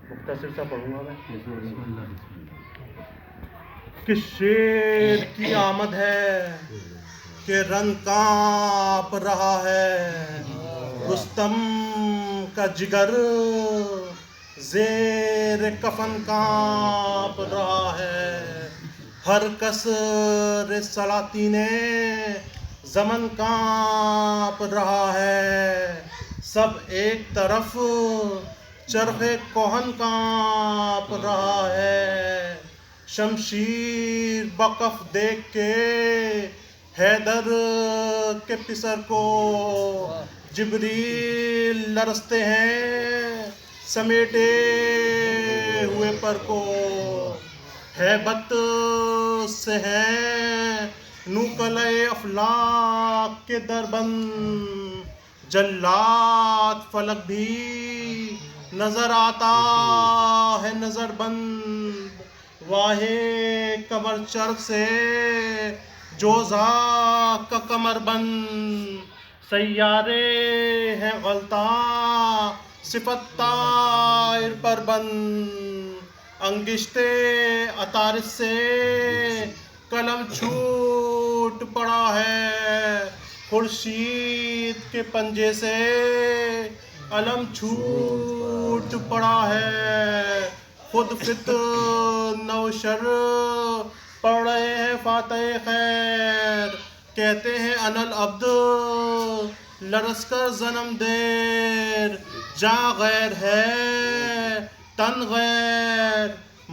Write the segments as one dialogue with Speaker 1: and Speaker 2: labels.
Speaker 1: مختصر سا پڑھوں گا میں کہ شیر کی آمد ہے کہ رنگ کانپ رہا ہے، رستم کا جگر زیر کفن کانپ رہا ہے، ہر کسر سلاطین زمن کانپ رہا ہے، سب ایک طرف چرخ کوہن کانپ رہا ہے، شمشیر بکف دیکھ کے حیدر کے پسر کو جبریل لرزتے ہیں سمیٹے ہوئے پر کو، ہیبت سے ہیں نوکلے افلاک کے دربند، جلاد فلک بھی نظر آتا ہے نظر بند، واہے کمر چرخ سے جوزا کا کمر بند، سیارے ہیں غلطہ صفت طائر پر بند، انگشتے عطارد سے قلم چھوٹ پڑا ہے، خورشید کے پنجے سے علم چھوٹ پڑا ہے، خود فتنہ و شر پڑھ رہے ہیں فاتح خیر، کہتے ہیں انا العبد لرز کر ضنم دیر، جاں غیر ہے تن غیر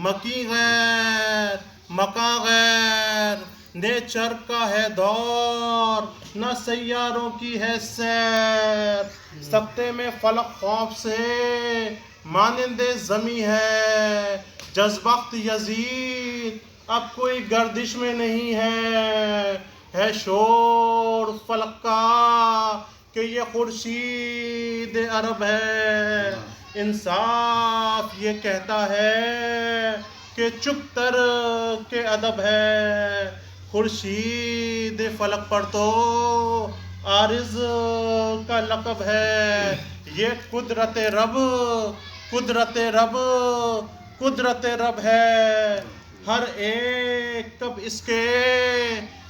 Speaker 1: مکی غیر مکاں غیر، نیچر کا ہے دور نہ سیاروں کی ہے سیر، سبتے میں فلک خوف سے مانند زمیں ہے، جذبخت یزید اب کوئی گردش میں نہیں ہے شور فلک کا کہ یہ خورشید عرب ہے، انصاف یہ کہتا ہے کہ چپ تر کے ادب ہے، خورشید فلک پر تو عارض کا لقب ہے، یہ قدرت رب قدرت رب قدرت رب ہے، ہر ایک کب اس کے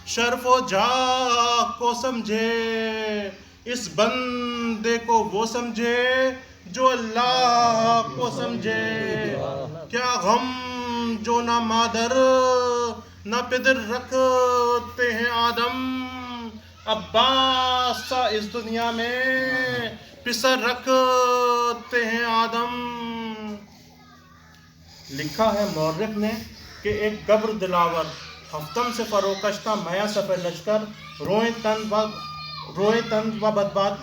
Speaker 1: شرف و جاہ کو سمجھے، اس بندے کو وہ سمجھے جو اللہ کو سمجھے، کیا غم جو نہ مادر نہ پدر رکھتے ہیں آدم، عباس سا اس دنیا میں پسر رکھتے ہیں آدم، لکھا ہے مورخ نے کہ ایک گبر دلاور ہفتم سے فروکشتہ میاں سفر لشکر روئیں تن و بدباد،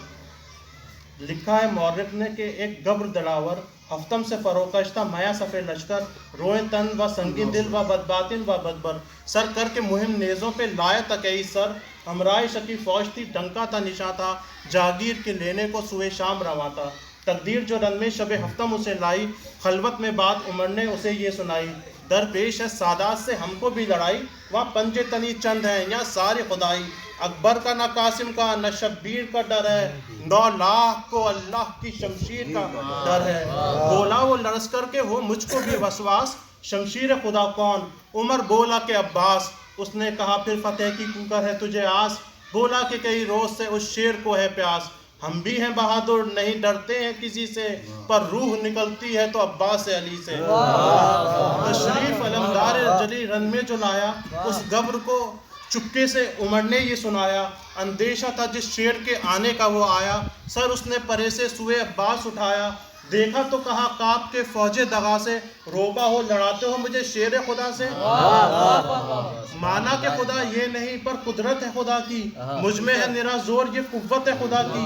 Speaker 1: لکھا ہے مورخ نے کہ ایک گبر دلاور ہفتم سے فروکشتہ میاں سفر لشکر روئیں تن و سنگین دل و بدباطن و بدبر، سر کر کے مہم نیزوں پہ لائے تکئی سر، ہمراہ شکی فوج تھی ڈنکا تھا نشاں تھا، جاگیر کے لینے کو سوئے شام رواں تھا، تقدیر جو رن میں شب ہفتم اسے لائی، خلوت میں بات عمر نے اسے یہ سنائی، درپیش ہے سادات سے ہم کو بھی لڑائی، وہاں پنجے تنی چند ہیں یا ساری خدائی، اکبر کا نہ قاسم کا نہ شبیر کا ڈر ہے، 9 لاکھ کو اللہ کی شمشیر کا ڈر ہے، بولا وہ لرز کر کے ہو مجھ کو بھی وسواس، شمشیر خدا کون؟ عمر بولا کہ عباس، اس نے کہا پھر فتح کی کوکر ہے تجھے آس، بولا کہ کئی روز سے اس شیر کو ہے پیاس، ہم بھی ہیں بہادر نہیں ڈرتے ہیں کسی سے، پر روح نکلتی ہے تو عباس علی سے، تشریف علمدار جلی رن میں جو لایا، اس گبر کو چپکے سے عمر نے یہ سنایا، اندیشہ تھا جس شیر کے آنے کا وہ آیا، سر اس نے پرے سے سوئے عباس اٹھایا، دیکھا تو کہا کاپ کے فوج دغا سے، روبا ہو لڑاتے ہو مجھے شیر خدا سے، مانا کہ خدا یہ نہیں پر قدرت ہے خدا کی، مجھ میں ہے نرا زور یہ قوت ہے خدا کی،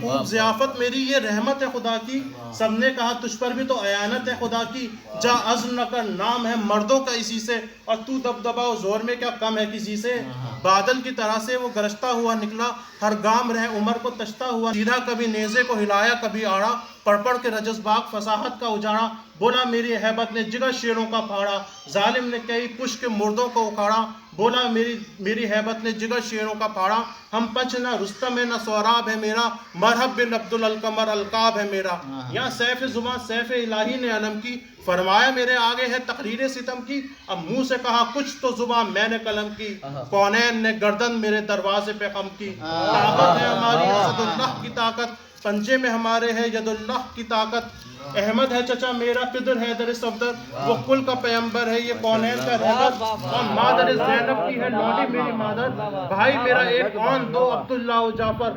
Speaker 1: خوب ضیافت میری یہ رحمت ہے خدا کی، سب نے کہا تجھ پر بھی تو عیانت ہے خدا کی، جا عزم نہ کر نام ہے مردوں کا اسی سے، اور تو دبدبا و زور میں کیا کم ہے کسی سے، بادل کی طرح سے وہ گرجتا ہوا نکلا، ہر گام رہ عمر کو تشتا ہوا، سیدھا کبھی نیزے کو ہلایا کبھی آڑا، پڑھ پڑھ کے رجز باغ فصاحت کا اجاڑا، بولا میری ہیبت نے جگر شیروں کا پھاڑا، ظالم نے کئی پش کے مردوں کو اکھاڑا، بولا میری ہیبت نے جگر شیروں کا پھاڑا، ہم پنچ نہ رستم ہے نہ سوراب ہے میرا، مرحب بن عبد القمر القاب ہے میرا. یا سیف زباں سیف الہی نے علم کی، فرمایا میرے آگے ہے تقریر ستم کی، اب منہ سے کہا کچھ تو زباں میں نے قلم کی، کونین نے گردن میرے دروازے پہ خم کی. طاقت ہے ہماری اسد اللہ کی طاقت، پنجے میں ہمارے ہے ید اللہ کی طاقت. احمد ہے چچا میرا پدر حیدر صفدر، وہ کل کا پیمبر ہے یہ کونین کا رہبر. اور مادر زینب کی ہے لونڈی میری مادر، بھائی میرا ایک کون دو عبداللہ و جعفر.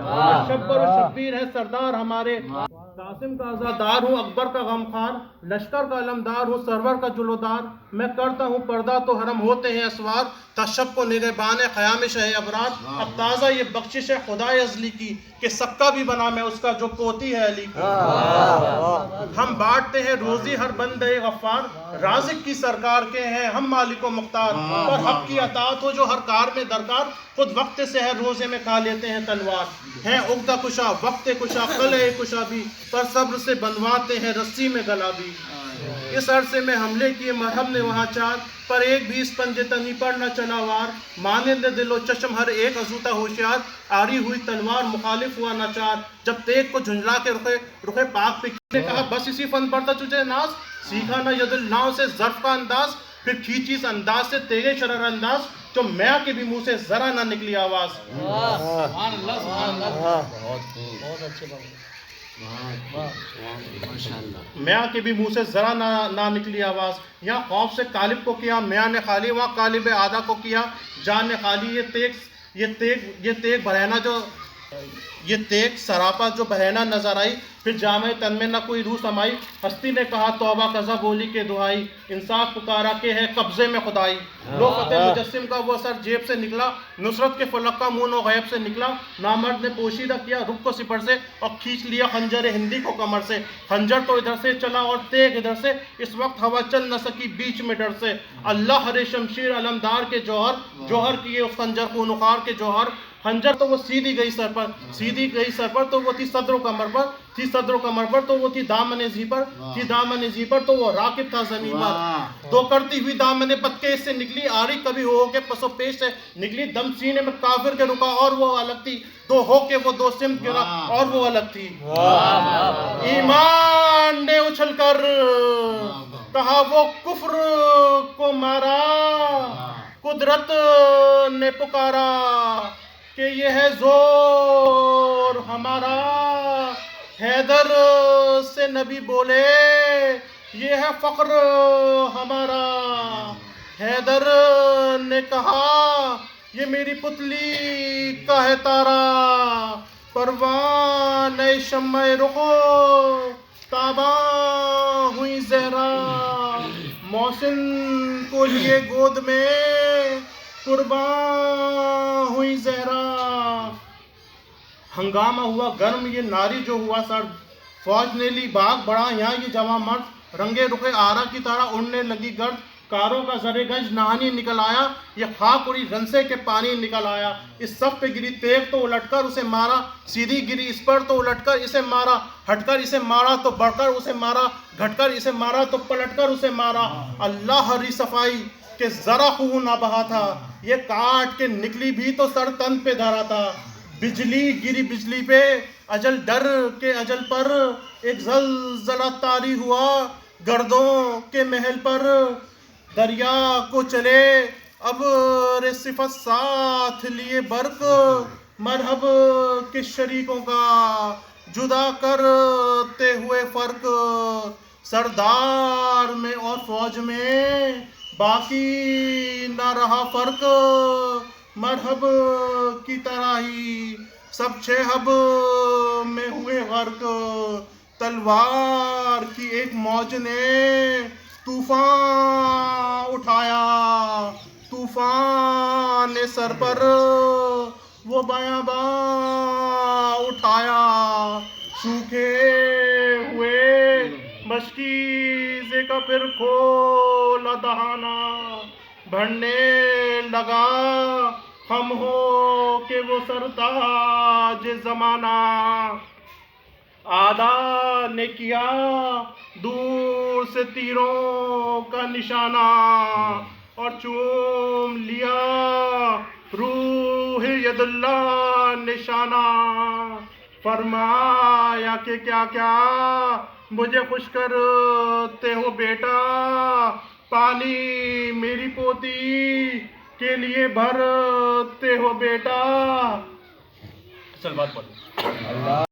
Speaker 1: شبر و شبیر ہے سردار ہمارے، قاسم کا عزادار ہوں اکبر کا غمخوار، لشکر کا علمدار ہوں سرور کا جلودار. میں کرتا ہوں پردہ تو حرم ہوتے ہیں اسوار، تشب کو نگہبان خیام شہ ابرار. اب تازہ یہ بخشش ہے خدائے ازلی کی، کہ سکا بھی بنا میں اس کا جو پوتی ہے علی کی. ہم بانٹتے ہیں روزی ہر بندے غفار، رازق کی سرکار کے ہیں ہم مالک و مختار. اور حق کی اطاعت ہو جو ہر کار میں درکار، خود وقت سے ہے روزے میں کھا لیتے ہیں تلوار. ہیں عقدہ کشا وقت کشا قلعہ کشا بھی، پر صبر سے بندھواتے ہیں رسی میں گلا بھی. اس عرصے میں حملے کیے مرحب نے وہاں چار، پر ایک بھی اس پنجے تنی پر نہ چلا وار. مانند دل و چشم ہر ایک ازوتا ہوشیار، آری ہوئی تلوار مخالف ہوا ناچار. جب تیغ کو جھنجلا کے رخے پاک پہ نے کہا بس اسی فن پر تھا تجھے ناز، سیکھا نہ ید الناؤ سے ظرف کا انداز، پھر کھینچی اس انداز سے تیغ شرر انداز، جو میاں کے بھی منہ سے ذرا نہ نکلی آواز.
Speaker 2: سبحان اللہ سبحان اللہ، بہت اچھے بابا.
Speaker 1: میاں کے بھی منہ سے ذرا نہ نکلی آواز. یہاں خوف سے قالب کو کیا میاں نے خالی، وہاں قالب آدھا کو کیا جان نے خالی. یہ تیغ بہرحانہ جو یہ تیغ سراپا جو بہرحانہ نظر آئی، پھر جامع تن میں نہ کوئی روح سمائی. ہستی نے کہا توبہ قضا بولی کے دعائی، انصاف پکارا کہ ہے قبضے میں خدائی. لو فتح مجسم کا وہ سر جیب سے نکلا، نصرت کے فلک کا منہ و غیب سے نکلا. نامرد نے پوشیدہ کیا رخ کو سپر سے، اور کھینچ لیا خنجر ہندی کو کمر سے. خنجر تو ادھر سے چلا اور تیغ ادھر سے، اس وقت ہوا چل نہ سکی بیچ میں ڈر سے. اللہ ہر شمشیر علمدار کے جوہر، جوہر کیے اس خنجر خون خوار کے جوہر. خنجر تو وہ سیدھی گئی سر پر تو وہ تھی صدر و کمر پر تو وہ تھی دامن زی پر تو وہ راکب تھا زمین پر. دو کرتی ہوئی دامن پت کے اس سے نکلی، آری کبھی ہو کے پس و پیش سے نکلی. دم سینے میں کافر کے رکا اور وہ الگ تھی، دو ہو کے وہ دو سمت گرا اور وہ الگ تھی. ایمان نے اچھل کر کہا وہ کفر کو مارا، قدرت نے پکارا کہ یہ ہے زور ہمارا. حیدر سے نبی بولے یہ ہے فخر ہمارا. حیدر نے کہا یہ میری پتلی کا ہے تارا، پروان شمع رخو تاباں ہوئی زہرا. محسن کو لیے گود میں قرباں ہوئی زہرا. ہنگامہ ہوا گرم یہ ناری جو ہوا سرد، فوج نے لی باغ بڑا یہاں یہ جوان مرد. رنگے رخے آرا کی طرح اڑنے لگی گرد، کاروں کا زر گنج نہانی نکل آیا. یہ خاک اڑی رنسے کے پانی نکل آیا. اس سب پہ گری تیغ تو الٹ کر اسے مارا، سیدھی گری اس پر تو الٹ کر اسے مارا. ہٹ کر اسے مارا تو بڑھ کر اسے مارا، گھٹ کر اسے مارا تو پلٹ کر اسے مارا. اللہ ہری صفائی کہ ذرا خون نہ بہا تھا، یہ کاٹ کے نکلی بھی تو سر تن پہ دھرا تھا. بجلی گری بجلی پہ اجل ڈر کے اجل پر، ایک زلزلہ طاری ہوا گردوں کے محل پر. دریا کو چلے اب صفت ساتھ لیے برق، مرحب کے شریکوں کا جدا کرتے ہوئے فرق. سردار میں اور فوج میں باقی نہ رہا فرق، مرحب کی طرح ہی سب شہب میں ہوئے غرق. تلوار کی ایک موج نے طوفان اٹھایا، طوفان نے سر پر وہ بیاباں اٹھایا. سوکھے ہوئے مشکیزے کا پھر کھولا دہانا، بڑھنے لگا خم ہو کہ وہ سرتاج زمانہ. آدھا نے کیا دور سے تیروں کا نشانہ، اور چوم لیا روح یداللہ نشانہ، فرمایا کہ کیا کیا مجھے خوش کرتے ہو بیٹا، پانی میری پوتی کے لیے بھرتے ہو بیٹا. صلوات پڑھو.